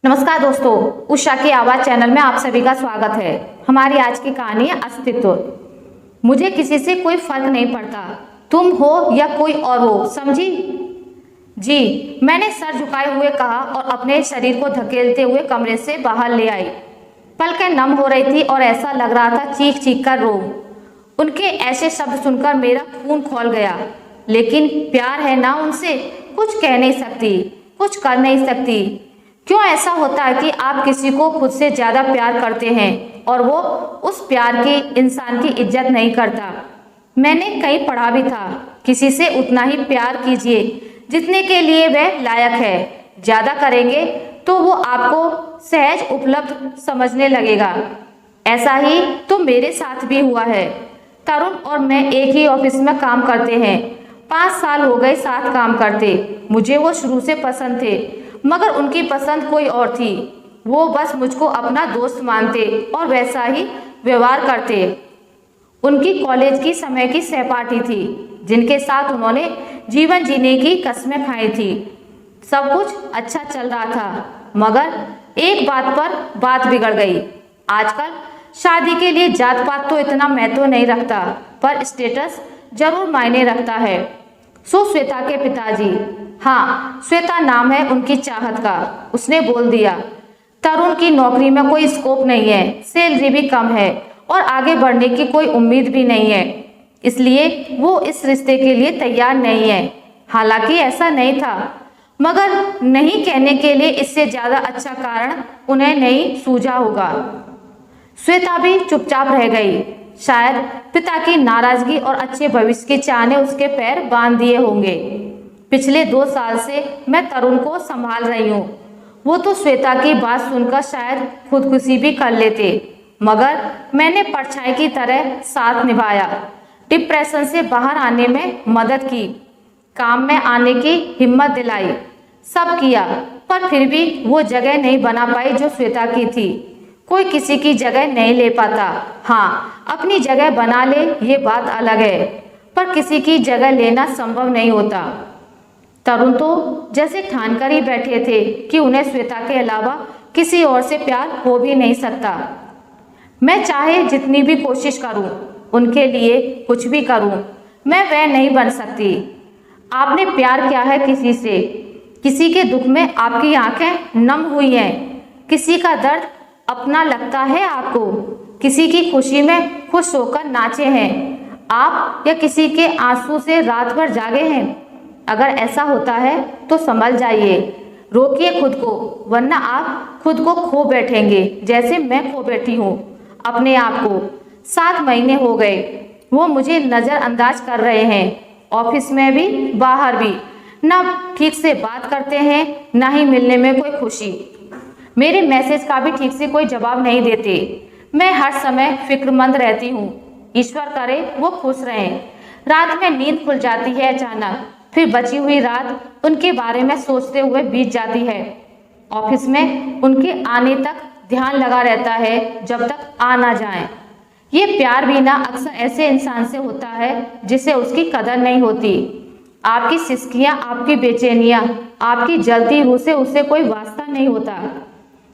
नमस्कार दोस्तों, उषा की आवाज़ चैनल में आप सभी का स्वागत है। हमारी आज की कहानी है अस्तित्व। मुझे किसी से कोई फर्क नहीं पड़ता, तुम हो या कोई और हो, समझी? जी, मैंने सर झुकाए हुए कहा और अपने शरीर को धकेलते हुए कमरे से बाहर ले आई। पलकें नम हो रही थी और ऐसा लग रहा था चीख चीख कर रो। उनके ऐसे शब्द सुनकर मेरा खून खौल गया, लेकिन प्यार है ना, उनसे कुछ कह नहीं सकती, कुछ कर नहीं सकती। क्यों ऐसा होता है कि आप किसी को खुद से ज्यादा प्यार करते हैं और वो उस प्यार की इंसान की इज्जत नहीं करता? मैंने कहीं पढ़ा भी था, किसी से उतना ही प्यार कीजिए जितने के लिए वह लायक है। ज्यादा करेंगे तो वो आपको सहज उपलब्ध समझने लगेगा। ऐसा ही तो मेरे साथ भी हुआ है। तरुण और मैं एक ही ऑफिस में काम करते हैं। 5 साल हो गए साथ काम करते। मुझे वो शुरू से पसंद थे, मगर उनकी पसंद कोई और थी। वो बस मुझको अपना दोस्त मानते और वैसा ही व्यवहार करते। उनकी कॉलेज की समय की सहपाठी थी, जिनके साथ उन्होंने जीवन जीने की कस्में खाई थी। सब कुछ अच्छा चल रहा था, मगर एक बात पर बात बिगड़ गई। आजकल शादी के लिए जात पात तो इतना महत्व नहीं रखता, पर स्टेटस जरूर मायने रखता है। सो श्वेता के पिताजी, हाँ श्वेता नाम है उनकी चाहत का, उसने बोल दिया तरुण की नौकरी में कोई स्कोप नहीं है, सैलरी भी कम है और आगे बढ़ने की कोई उम्मीद भी नहीं है, इसलिए वो इस रिश्ते के लिए तैयार नहीं है। हालांकि ऐसा नहीं था, मगर नहीं कहने के लिए इससे ज्यादा अच्छा कारण उन्हें नहीं सूझा होगा। श्वेता भी चुपचाप रह गई। शायद पिता की नाराजगी और अच्छे भविष्य की चाह ने उसके पैर बांध दिए होंगे। पिछले 2 साल से मैं तरुण को संभाल रही हूँ। वो तो श्वेता की बात सुनकर शायद खुदकुशी भी कर लेते, मगर मैंने परछाई की तरह साथ निभाया। डिप्रेशन से बाहर आने में मदद की, काम में आने की हिम्मत दिलाई, सब किया, पर फिर भी वो जगह नहीं बना पाई जो श्वेता की थी। कोई किसी की जगह नहीं ले पाता। हाँ, अपनी जगह बना ले ये बात अलग है, पर किसी की जगह लेना संभव नहीं होता। तरुण तो जैसे ठान कर ही बैठे थे कि उन्हें श्वेता के अलावा किसी और से प्यार हो भी नहीं सकता। मैं चाहे जितनी भी कोशिश करूं, उनके लिए कुछ भी करूं, मैं वह नहीं बन सकती। आपने प्यार किया है किसी से, किसी के दुख में आपकी आंखें नम हुई हैं, किसी का दर्द अपना लगता है आपको, किसी की खुशी में खुश होकर नाचे हैं आप, या किसी के आंसू से रात भर जागे हैं। अगर ऐसा होता है तो संभल जाइए, रोकिए खुद को, वरना आप खुद को खो बैठेंगे, जैसे मैं खो बैठी हूँ अपने आप को। 7 महीने हो गए वो मुझे नज़रअंदाज कर रहे हैं, ऑफिस में भी बाहर भी। ना ठीक से बात करते हैं, ना ही मिलने में कोई खुशी। मेरे मैसेज का भी ठीक से कोई जवाब नहीं देते। मैं हर समय फिक्रमंद रहती हूँ, ईश्वर करे वो खुश रहें। रात में नींद खुल जाती है अचानक, फिर बची हुई रात उनके बारे में सोचते हुए बीत जाती है। ऑफिस में उनके आने तक ध्यान लगा रहता है, जब तक आ ना जाए। ये प्यार भी ना अक्सर ऐसे इंसान से होता है जिसे उसकी कदर नहीं होती। आपकी सिसकियाँ, आपकी बेचैनियाँ, आपकी जलती रूह से उसे कोई वास्ता नहीं होता।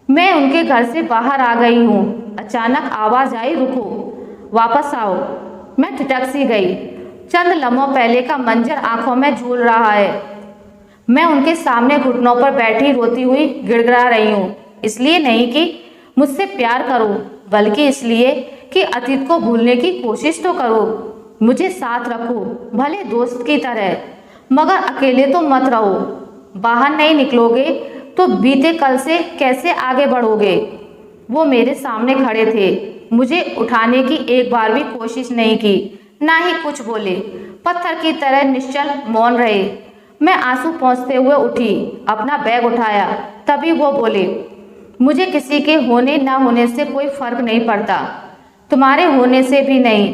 मैं उनके घर से बाहर आ गई हूँ, अचानक आवाज आई, रुको, वापस आओ। मैं ठिठक सी गई। चंद लम्हों पहले का मंजर आंखों में झूल रहा है। मैं उनके सामने घुटनों पर बैठी रोती हुई गिड़गिड़ा रही हूँ, इसलिए नहीं कि मुझसे प्यार करो, बल्कि इसलिए कि अतीत को भूलने की कोशिश तो करो। मुझे साथ रखो, भले दोस्त की तरह, मगर अकेले तो मत रहो। बाहर नहीं निकलोगे तो बीते कल से कैसे आगे बढ़ोगे? वो मेरे सामने खड़े थे, मुझे उठाने की एक बार भी कोशिश नहीं की, ना ही कुछ बोले, पत्थर की तरह निश्चल मौन रहे। मैं आंसू पोंछते हुए उठी, अपना बैग उठाया, तभी वो बोले, मुझे किसी के होने ना होने से कोई फर्क नहीं पड़ता, तुम्हारे होने से भी नहीं।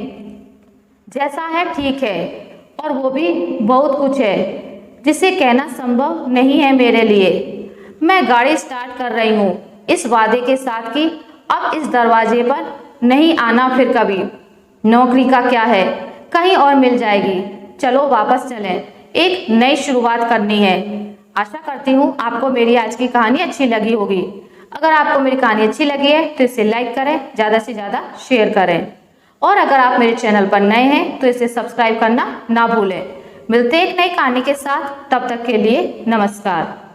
जैसा है ठीक है, और वो भी बहुत कुछ है जिसे कहना संभव नहीं है मेरे लिए। मैं गाड़ी स्टार्ट कर रही हूँ, इस वादे के साथ कि अब इस दरवाजे पर नहीं आना फिर कभी। नौकरी का क्या है, कहीं और मिल जाएगी, चलो वापस चलें, एक नई शुरुआत करनी है। आशा करती हूँ आपको मेरी आज की कहानी अच्छी लगी होगी। अगर आपको मेरी कहानी अच्छी लगी है तो इसे लाइक करें, ज़्यादा से ज़्यादा शेयर करें और अगर आप मेरे चैनल पर नए हैं तो इसे सब्सक्राइब करना ना भूलें। मिलते हैं एक नई कहानी के साथ, तब तक के लिए नमस्कार।